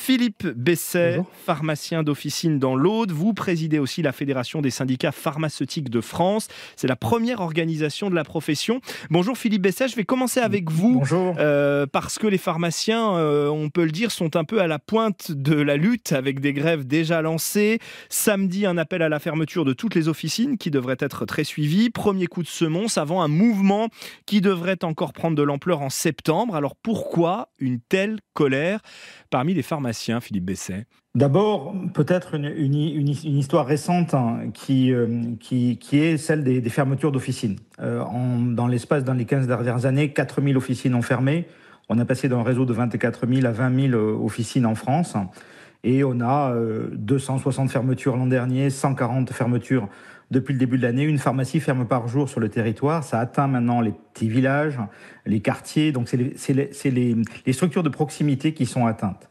Philippe Besset, Bonjour. pharmacien d'officine dans l'Aude. Vous présidez aussi la Fédération des syndicats pharmaceutiques de France. C'est la première organisation de la profession. Bonjour Philippe Besset, je vais commencer avec vous. Bonjour. Parce que les pharmaciens, on peut le dire, sont un peu à la pointe de la lutte avec des grèves déjà lancées. Samedi, un appel à la fermeture de toutes les officines qui devrait être très suivi. Premier coup de semonce avant un mouvement qui devrait encore prendre de l'ampleur en septembre. Alors pourquoi une telle colère parmi les pharmaciens, Philippe Besset? D'abord, peut-être une histoire récente qui est celle des fermetures d'officines. Dans les 15 dernières années, 4000 officines ont fermé. On a passé d'un réseau de 24 000 à 20 000 officines en France. Et on a 260 fermetures l'an dernier, 140 fermetures depuis le début de l'année. Une pharmacie ferme par jour sur le territoire. Ça atteint maintenant les petits villages, les quartiers. Donc c'est les structures de proximité qui sont atteintes.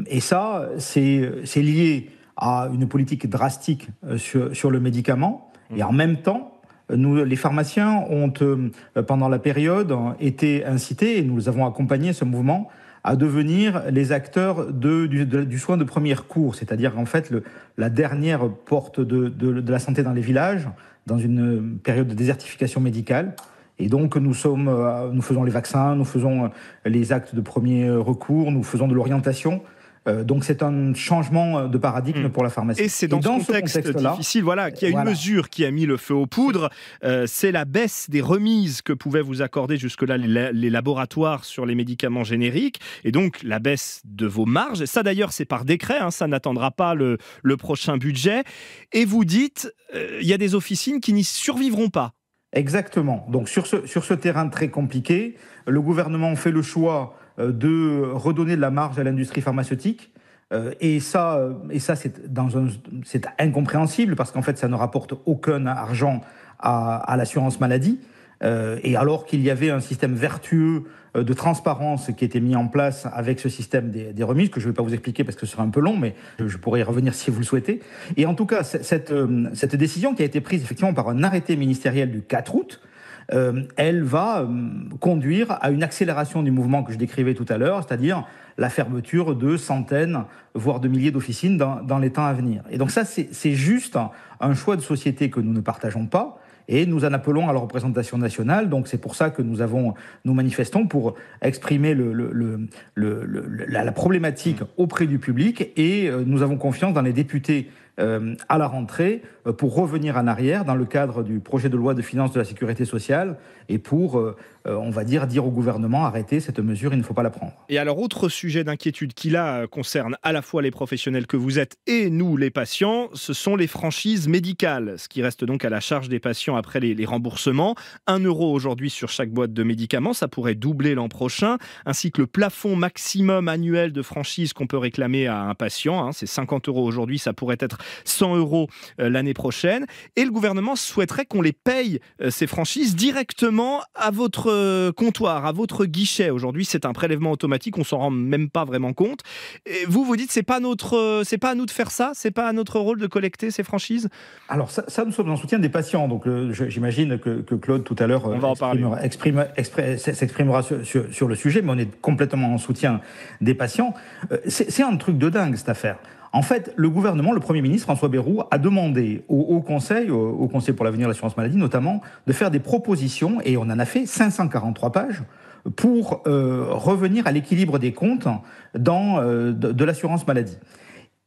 Et ça, c'est lié à une politique drastique sur le médicament. Et en même temps, nous, les pharmaciens ont, pendant la période, été incités, et nous avons accompagné ce mouvement, à devenir les acteurs du soin de premier recours, c'est-à-dire en fait la dernière porte de la santé dans les villages, dans une période de désertification médicale. Et donc nous faisons les vaccins, nous faisons les actes de premier recours, nous faisons de l'orientation. Donc c'est un changement de paradigme pour la pharmacie. Et c'est dans ce contexte difficile qu'il y a une mesure qui a mis le feu aux poudres. C'est la baisse des remises que pouvaient vous accorder jusque-là les laboratoires sur les médicaments génériques. Et donc la baisse de vos marges. Ça d'ailleurs c'est par décret, ça n'attendra pas le prochain budget. Et vous dites, il y a des officines qui n'y survivront pas. Exactement. Donc sur ce terrain très compliqué, le gouvernement fait le choix de redonner de la marge à l'industrie pharmaceutique. Et ça c'est incompréhensible parce qu'en fait, ça ne rapporte aucun argent à l'assurance maladie. Et alors qu'il y avait un système vertueux de transparence qui était mis en place avec ce système des remises, que je ne vais pas vous expliquer parce que ce sera un peu long, mais je pourrais y revenir si vous le souhaitez. Et en tout cas, cette décision qui a été prise effectivement par un arrêté ministériel du 4 août, elle va conduire à une accélération du mouvement que je décrivais tout à l'heure, c'est-à-dire la fermeture de centaines, voire de milliers d'officines dans les temps à venir. Et donc ça, c'est juste un choix de société que nous ne partageons pas. Et nous en appelons à la représentation nationale. Donc c'est pour ça que nous manifestons pour exprimer la problématique auprès du public. Et nous avons confiance dans les députés à la rentrée pour revenir en arrière dans le cadre du projet de loi de finances de la sécurité sociale et pour, on va dire au gouvernement arrêtez cette mesure, il ne faut pas la prendre. Et alors, autre sujet d'inquiétude qui là concerne à la fois les professionnels que vous êtes et nous les patients, ce sont les franchises médicales, ce qui reste donc à la charge des patients après les remboursements. 1 € aujourd'hui sur chaque boîte de médicaments, ça pourrait doubler l'an prochain, ainsi que le plafond maximum annuel de franchise qu'on peut réclamer à un patient, c'est 50 € aujourd'hui, ça pourrait être 100 € l'année prochaine. Et le gouvernement souhaiterait qu'on les paye, ces franchises, directement à votre comptoir, à votre guichet. Aujourd'hui, c'est un prélèvement automatique, on s'en rend même pas vraiment compte. Et vous dites, c'est pas à nous de faire ça, c'est pas à notre rôle de collecter ces franchises. Alors ça nous sommes en soutien des patients. Donc j'imagine que Claude tout à l'heure s'exprimera sur le sujet, mais on est complètement en soutien des patients. C'est un truc de dingue cette affaire. En fait, le gouvernement, le Premier ministre François Bayrou a demandé au Conseil pour l'avenir de l'assurance maladie notamment, de faire des propositions, et on en a fait 543 pages, pour revenir à l'équilibre des comptes de l'assurance maladie.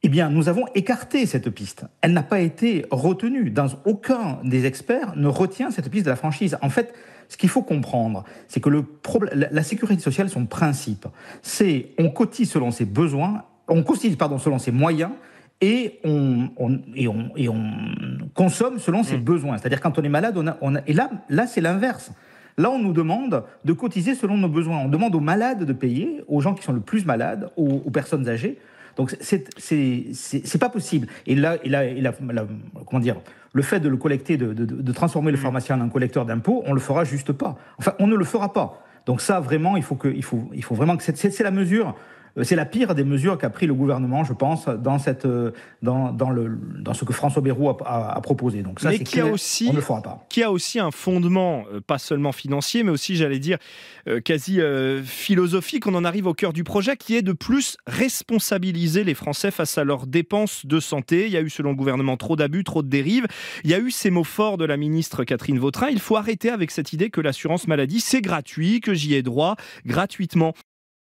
Eh bien, nous avons écarté cette piste. Elle n'a pas été retenue. Aucun des experts ne retient cette piste de la franchise. En fait, ce qu'il faut comprendre, c'est que la sécurité sociale, son principe, c'est on cotise selon ses besoins, selon ses moyens, et on consomme selon ses besoins. C'est-à-dire quand on est malade, et là c'est l'inverse. Là, on nous demande de cotiser selon nos besoins. On demande aux malades de payer, aux gens qui sont le plus malades, aux personnes âgées. Donc c'est pas possible. Et là, comment dire, le fait de le collecter, de transformer le pharmacien en un collecteur d'impôts, on le fera juste pas. Enfin, on ne le fera pas. Donc ça, vraiment, il faut vraiment que c'est la mesure c'est la pire des mesures qu'a pris le gouvernement, je pense, dans ce que François Bayrou a proposé. Donc ça, mais c'est clair, on ne le fera pas. Qui a aussi un fondement, pas seulement financier, mais aussi, j'allais dire, quasi philosophique. On en arrive au cœur du projet, qui est de plus responsabiliser les Français face à leurs dépenses de santé. Il y a eu, selon le gouvernement, trop d'abus, trop de dérives. Il y a eu ces mots forts de la ministre Catherine Vautrin. Il faut arrêter avec cette idée que l'assurance maladie, c'est gratuit, que j'y ai droit gratuitement.